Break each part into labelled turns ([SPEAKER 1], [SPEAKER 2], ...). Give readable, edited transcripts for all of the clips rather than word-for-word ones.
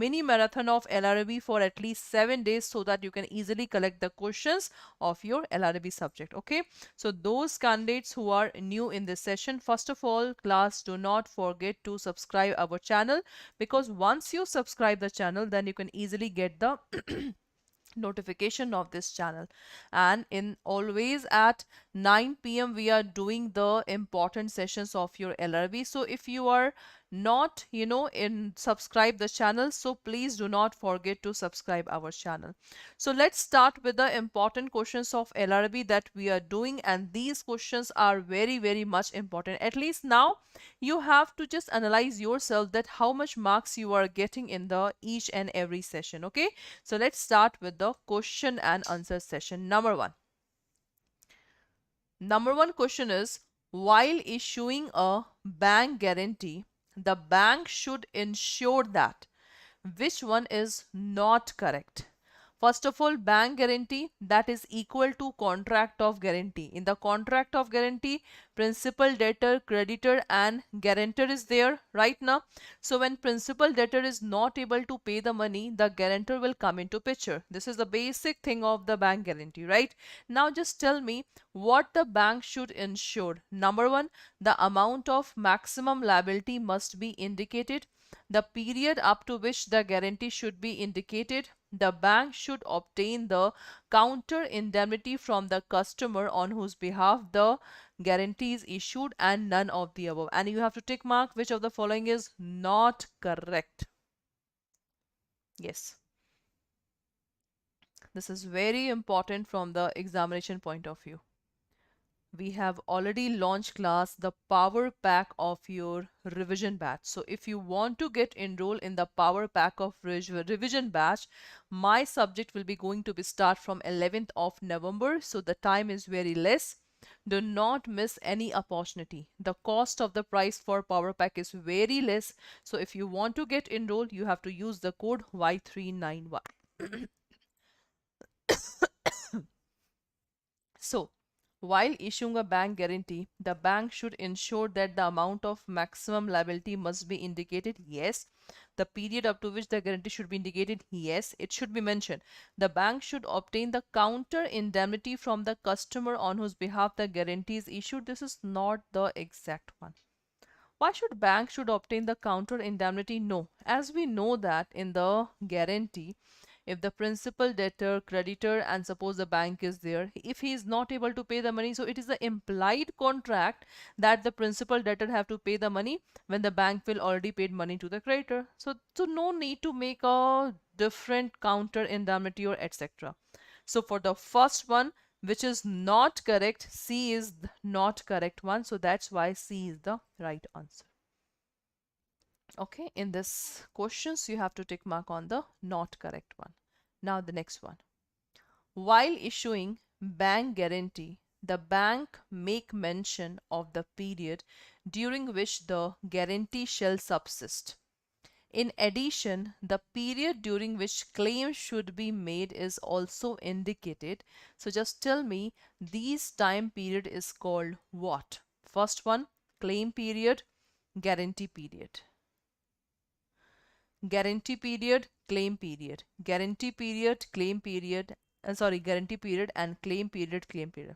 [SPEAKER 1] mini marathon of LRB for at least 7 days so that you can easily collect the questions of your LRB subject. Okay, so those candidates who are new in this session, first of all, class, do not forget to subscribe our channel, because once you subscribe the channel, then you can easily get the notification of this channel. And in always at 9 p.m. we are doing the important sessions of your LRB. So if you are not in subscribe the channel, so please do not forget to subscribe our channel. So let's start with the important questions of LRB that we are doing, and these questions are very, very much important. At least now you have to just analyze yourself that how much marks you are getting in the each and every session. Okay, so let's start with the question and answer session. Number one question is, while issuing a bank guarantee, the bank should ensure that which one is not correct? First of all, bank guarantee, that is equal to contract of guarantee. In the contract of guarantee, principal, debtor, creditor and guarantor is there right now. So when principal debtor is not able to pay the money, the guarantor will come into picture. This is the basic thing of the bank guarantee, right? Now just tell me what the bank should ensure. Number one, the amount of maximum liability must be indicated. The period up to which the guarantee should be indicated. The bank should obtain the counter indemnity from the customer on whose behalf the guarantee is issued, and none of the above. And you have to tick mark which of the following is not correct. Yes, this is very important from the examination point of view. We have already launched class the power pack of your revision batch. So if you want to get enrolled in the power pack of revision batch, my subject will be going to be start from 11th of November. So the time is very less. Do not miss any opportunity. The cost of the price for power pack is very less. So if you want to get enrolled, you have to use the code Y391. So while issuing a bank guarantee, the bank should ensure that the amount of maximum liability must be indicated. Yes. The period up to which the guarantee should be indicated. Yes, it should be mentioned. The bank should obtain the counter indemnity from the customer on whose behalf the guarantee is issued. This is not the exact one. Why should bank should obtain the counter indemnity? No, as we know that in the guarantee, if the principal, debtor, creditor, and suppose the bank is there, if he is not able to pay the money, so it is the implied contract that the principal, debtor have to pay the money when the bank will already paid money to the creditor. So no need to make a different counter indemnity or etc. So for the first one, which is not correct, C is the not correct one. So that's why C is the right answer. Okay, in this questions you have to tick mark on the not correct one. Now the next one. While issuing bank guarantee, the bank make mention of the period during which the guarantee shall subsist. In addition, the period during which claim should be made is also indicated. So just tell me, these time period is called what? First one, claim period, guarantee period. Guarantee period, claim period. Guarantee period, claim period. Guarantee period and claim period, claim period.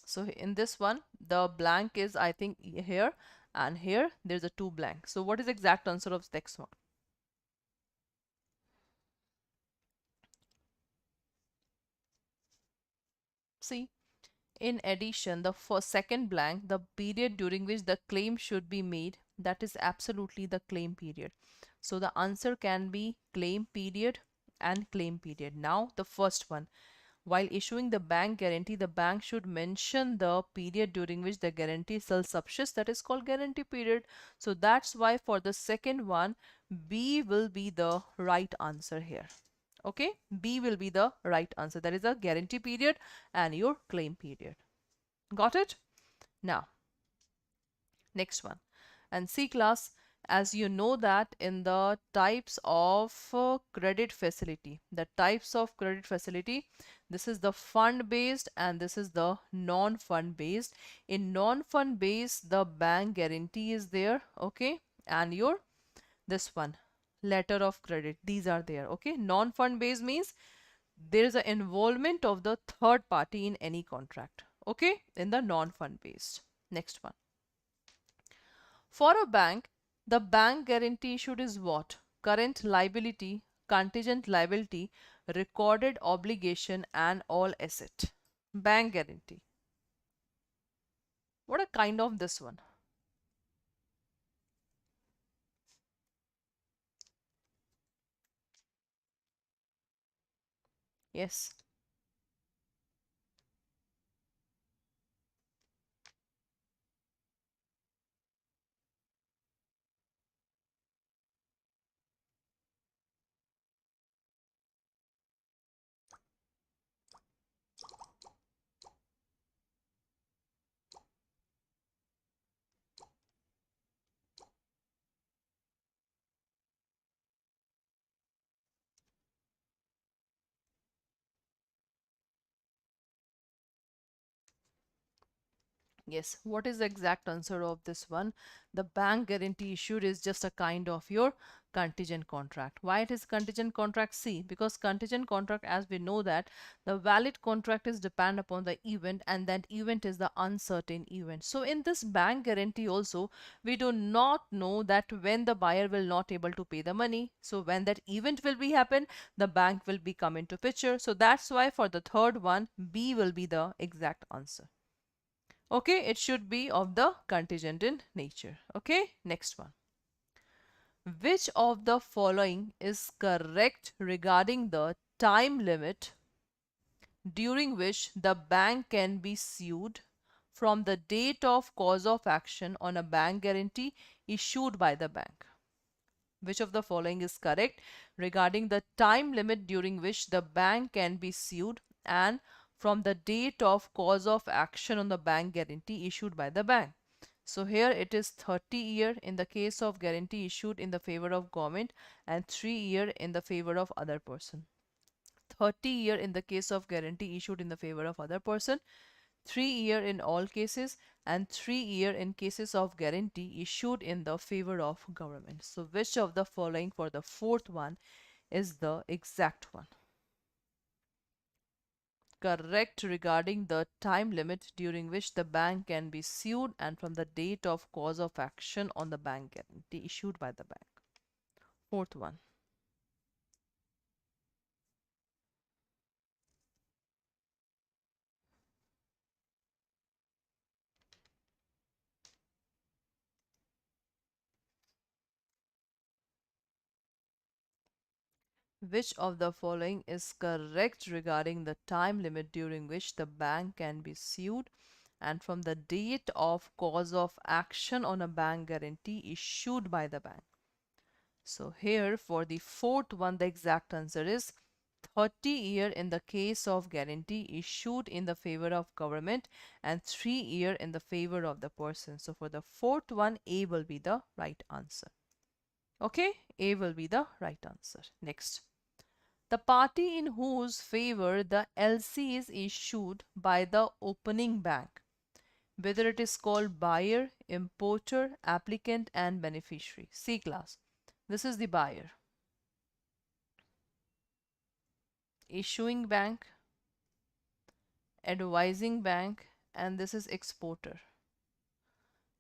[SPEAKER 1] So in this one, the blank is, I think, here, and here there's a two blank. So what is the exact answer of next one? See, in addition, the first second blank, the period during which the claim should be made, that is absolutely the claim period. So the answer can be claim period and claim period. Now the first one, while issuing the bank guarantee, the bank should mention the period during which the guarantee shall subsist, that is called guarantee period. So that's why for the second one, B will be the right answer here. Okay, B will be the right answer. That is a guarantee period and your claim period. Got it? Now, next one. And C class, As you know that in the types of credit facility, this is the fund based and this is the non-fund based. In non-fund based, the bank guarantee is there, okay, and your this one, letter of credit, these are there, okay. Non-fund based means there is an involvement of the third party in any contract, okay, in the non-fund based. Next one. For a bank, the bank guarantee issued is what? Current liability, contingent liability, recorded obligation, and all asset. Bank guarantee. What a kind of this one? Yes. Yes, what is the exact answer of this one? The bank guarantee issued is just a kind of your contingent contract. Why it is contingent contract? See, because contingent contract, as we know that the valid contract is depend upon the event and that event is the uncertain event. So in this bank guarantee also, we do not know that when the buyer will not able to pay the money. So when that event will be happen, the bank will be come into picture. So that's why for the third one, B will be the exact answer. Okay, it should be of the contingent in nature. Okay, next one. Which of the following is correct regarding the time limit during which the bank can be sued from the date of cause of action on a bank guarantee issued by the bank? Which of the following is correct regarding the time limit during which the bank can be sued and from the date of cause of action on the bank guarantee issued by the bank? So here it is 30-year in the case of guarantee issued in the favor of government and 3-year in the favor of other person. 30-year in the case of guarantee issued in the favor of other person, 3-year in all cases, and 3-year in cases of guarantee issued in the favor of government. So which of the following for the fourth one is the exact one? Correct regarding the time limit during which the bank can be sued and from the date of cause of action on the bank guarantee issued by the bank. Fourth one. Which of the following is correct regarding the time limit during which the bank can be sued and from the date of cause of action on a bank guarantee issued by the bank? So here for the fourth one, the exact answer is 30-year in the case of guarantee issued in the favor of government and 3-year in the favor of the person. So for the fourth one, A will be the right answer. Okay, A will be the right answer. Next. The party in whose favor the LC is issued by the opening bank, whether it is called buyer, importer, applicant, and beneficiary. C class. This is the buyer. Issuing bank, advising bank, and this is exporter.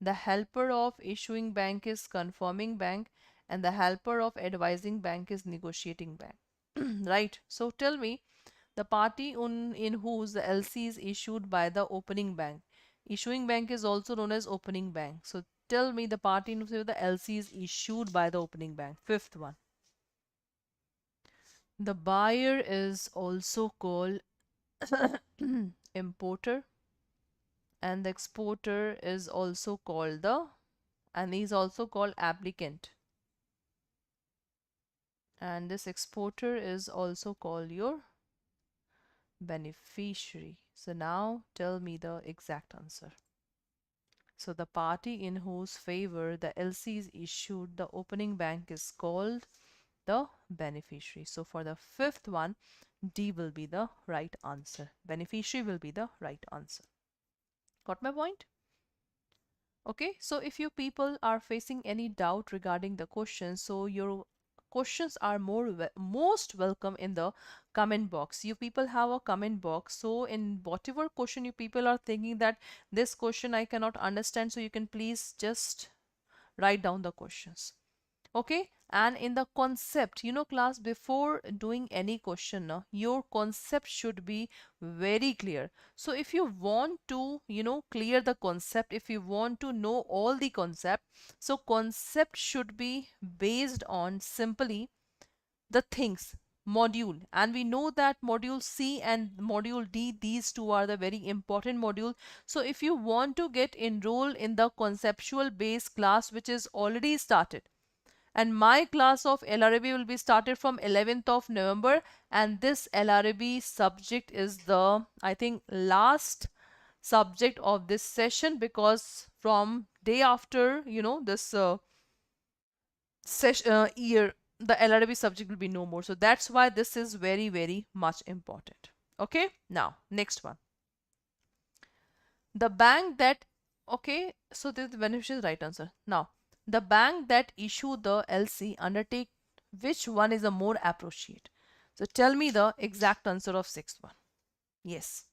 [SPEAKER 1] The helper of issuing bank is confirming bank, and the helper of advising bank is negotiating bank. Right. So tell me, the party in whose the LC is issued by the opening bank. Issuing bank is also known as opening bank. So tell me the party in whose the LC is issued by the opening bank. Fifth one. The buyer is also called importer and the exporter is also called the and is also called applicant and this exporter is also called your beneficiary. So now tell me the exact answer. So the party in whose favor the LC is issued, the opening bank is called the beneficiary. So for the fifth one, D will be the right answer. Beneficiary will be the right answer. Got my point? Okay, so if you people are facing any doubt regarding the question, so your questions are most welcome in the comment box. You people have a comment box, so in whatever question you people are thinking that this question I cannot understand, so you can please just write down the questions. Okay, and in the concept, class, before doing any question, your concept should be very clear. So if you want to clear the concept, if you want to know all the concept, so concept should be based on simply the things module, and we know that module C and module D, these two are the very important module. So if you want to get enrolled in the conceptual base class which is already started, and my class of LRB will be started from 11th of November, and this LRB subject is the, I think, last subject of this session, because from day after this year, the LRB subject will be no more. So that's why this is very, very much important. Okay, now next one. The bank that, okay, so this the beneficiary is right answer. Now, the bank that issue the LC undertake, which one is the more appropriate? So tell me the exact answer of sixth one. Yes.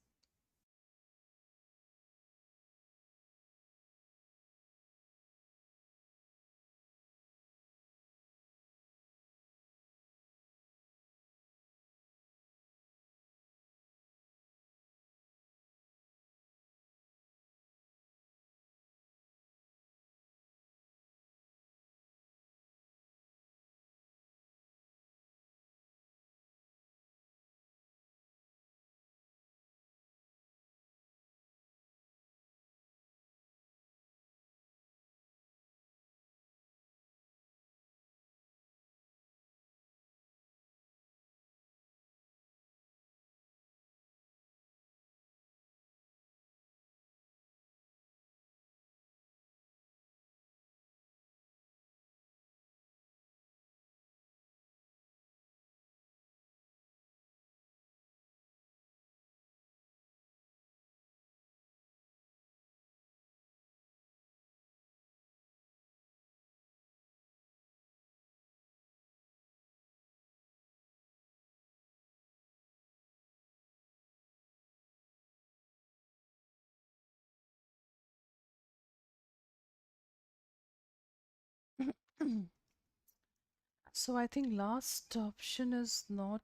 [SPEAKER 1] So I think last option is not.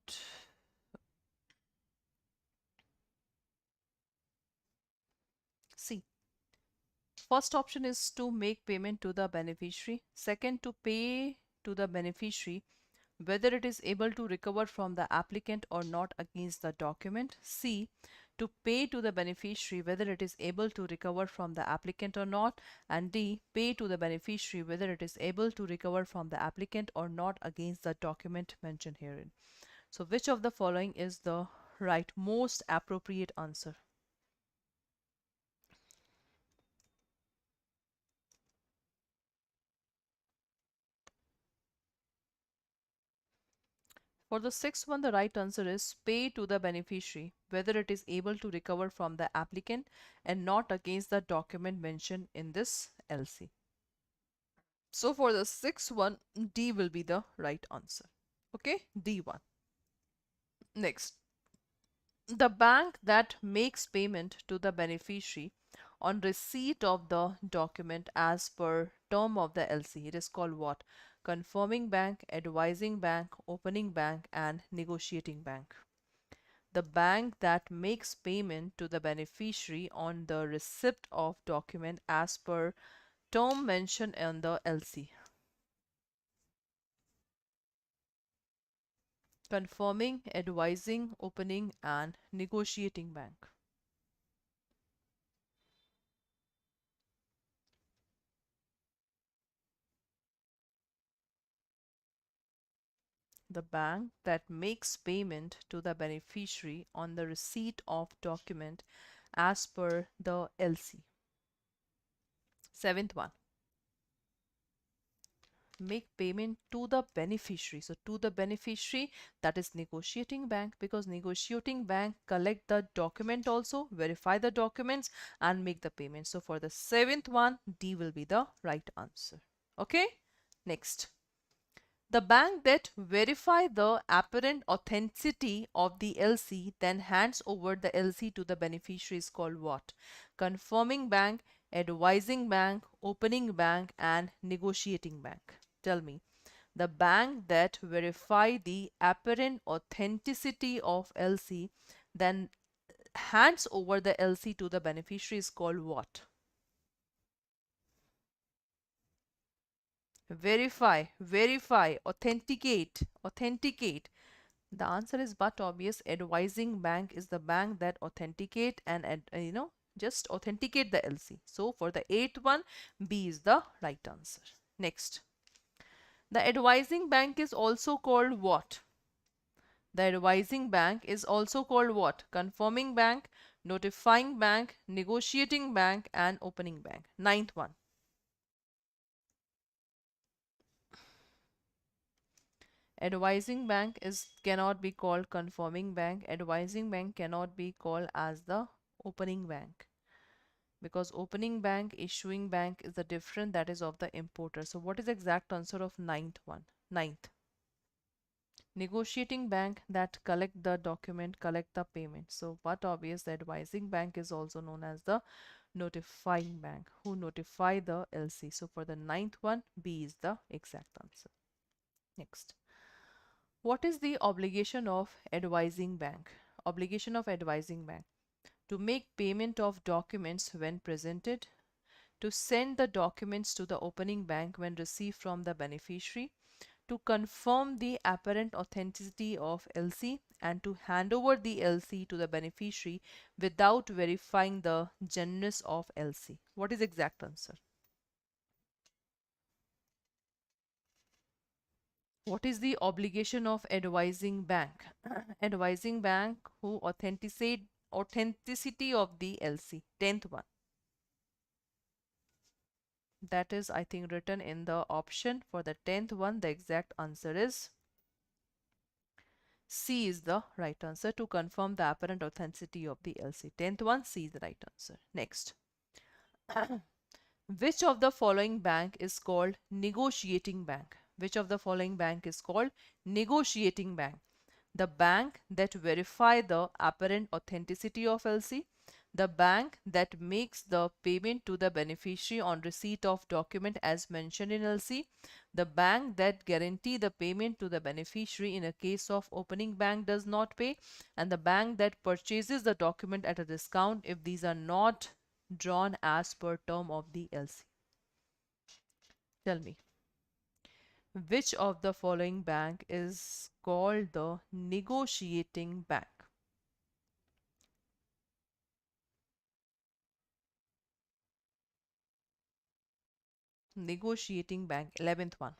[SPEAKER 1] See, first option is to make payment to the beneficiary. Second, to pay to the beneficiary whether it is able to recover from the applicant or not against the document. C, to pay to the beneficiary whether it is able to recover from the applicant or not. And D, pay to the beneficiary whether it is able to recover from the applicant or not against the document mentioned herein. So which of the following is the right, most appropriate answer? For the sixth one, the right answer is pay to the beneficiary whether it is able to recover from the applicant and not against the document mentioned in this LC. So for the sixth one, D will be the right answer. Okay, D1. Next, the bank that makes payment to the beneficiary on receipt of the document as per term of the LC, it is called what? Confirming bank, advising bank, opening bank, and negotiating bank. The bank that makes payment to the beneficiary on the receipt of document as per term mentioned in the LC. Confirming, advising, opening, and negotiating bank. The bank that makes payment to the beneficiary on the receipt of document as per the LC. Seventh one, make payment to the beneficiary. So to the beneficiary, that is negotiating bank, because negotiating bank collect the document also, verify the documents and make the payment. So for the seventh one, D will be the right answer. Okay, next. The bank that verify the apparent authenticity of the LC then hands over the LC to the beneficiary is called what? Confirming bank, advising bank, opening bank and negotiating bank. Tell me. The bank that verify the apparent authenticity of LC then hands over the LC to the beneficiary is called what? Verify, authenticate. The answer is but obvious. Advising bank is the bank that authenticate and just authenticate the LC. So for the eighth one, B is the right answer. Next. The advising bank is also called what? The advising bank is also called what? Confirming bank, notifying bank, negotiating bank and opening bank. Ninth one. Advising bank cannot be called confirming bank. Advising bank cannot be called as the opening bank, because opening bank, issuing bank is the different, that is of the importer. So what is the exact answer of ninth one? Ninth. Negotiating bank that collect the document, collect the payment. So what obvious, the advising bank is also known as the notifying bank, who notify the LC. So for the ninth one, B is the exact answer. Next. What is the obligation of advising bank? Obligation of advising bank: to make payment of documents when presented, to send the documents to the opening bank when received from the beneficiary, to confirm the apparent authenticity of LC, and to hand over the LC to the beneficiary without verifying the genuineness of LC. What is the exact answer? What is the obligation of advising bank? Advising bank who authenticate authenticity of the LC. 10th one. That is, I think, written in the option for the 10th one. The exact answer is C is the right answer, to confirm the apparent authenticity of the LC. 10th one, C is the right answer. Next. Which of the following bank is called negotiating bank? Which of the following bank is called negotiating bank? The bank that verify the apparent authenticity of LC, the bank that makes the payment to the beneficiary on receipt of document as mentioned in LC, the bank that guarantee the payment to the beneficiary in a case of opening bank does not pay, and the bank that purchases the document at a discount if these are not drawn as per term of the LC. Tell me, which of the following bank is called the negotiating bank? Negotiating bank, 11th one.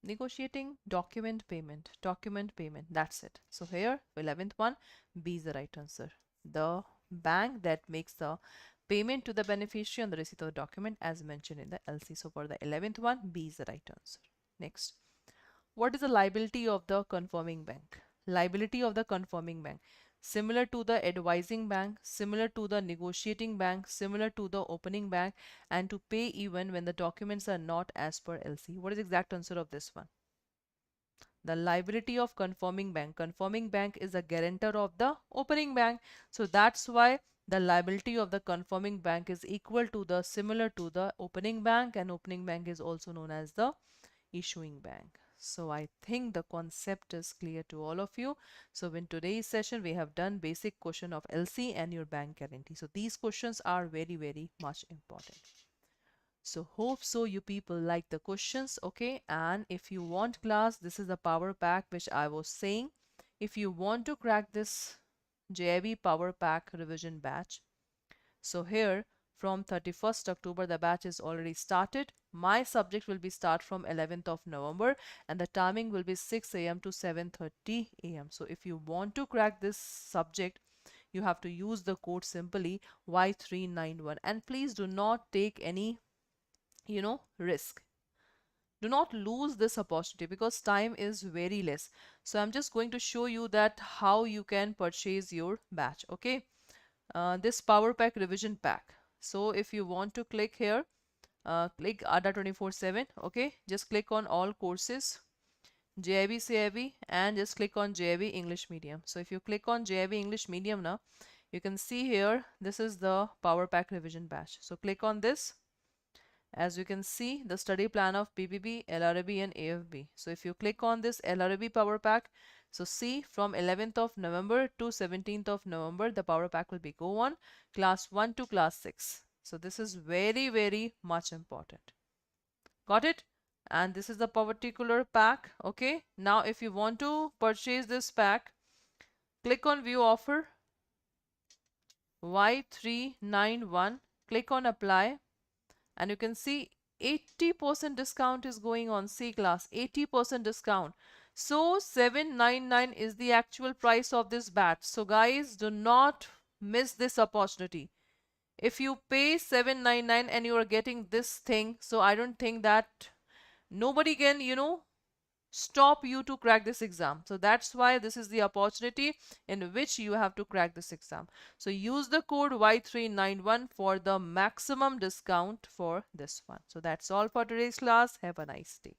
[SPEAKER 1] Negotiating document payment, that's it. So here 11th one, B is the right answer. The bank that makes the payment to the beneficiary on the receipt of the document as mentioned in the LC. So for the 11th one, B is the right answer. Next. What is the liability of the confirming bank? Liability of the confirming bank: similar to the advising bank, similar to the negotiating bank, similar to the opening bank, and to pay even when the documents are not as per LC. What is the exact answer of this one? The liability of confirming bank. Confirming bank is a guarantor of the opening bank. So that's why the liability of the confirming bank is equal to the similar to the opening bank, and opening bank is also known as the issuing bank. So I think the concept is clear to all of you. So in today's session, we have done basic question of LC and your bank guarantee. So these questions are very, very much important. So hope so you people like the questions. Okay, and if you want class, this is the power pack which I was saying. If you want to crack this JAIIB power pack revision batch, so here from 31st October the batch is already started. My subject will be start from 11th of November, and the timing will be 6 a.m. to 7:30 a.m. So if you want to crack this subject, you have to use the code simply Y391. And please do not take any, risk. Do not lose this opportunity because time is very less. So I'm just going to show you that how you can purchase your batch. Okay, this power pack revision pack. So if you want to click here, click Adda 24/7. Okay, just click on all courses, JAIIB CAIIB, and just click on JAIIB English Medium. So if you click on JAIIB English Medium now, you can see here this is the power pack revision batch. So click on this. As you can see, the study plan of PPB, LRB and AFB. So if you click on this LRB power pack, so see, from 11th of November to 17th of November, the power pack will be go on class 1 to class 6. So this is very, very much important. Got it? And this is the particular pack. Okay. Now, if you want to purchase this pack, click on view offer Y391, click on apply, and you can see 80% discount is going on C class, 80% discount. So 799 is the actual price of this batch. So guys, do not miss this opportunity. If you pay 799 and you are getting this thing, so I don't think that nobody can, stop you to crack this exam. So that's why this is the opportunity in which you have to crack this exam. So use the code Y391 for the maximum discount for this one. So that's all for today's class. Have a nice day.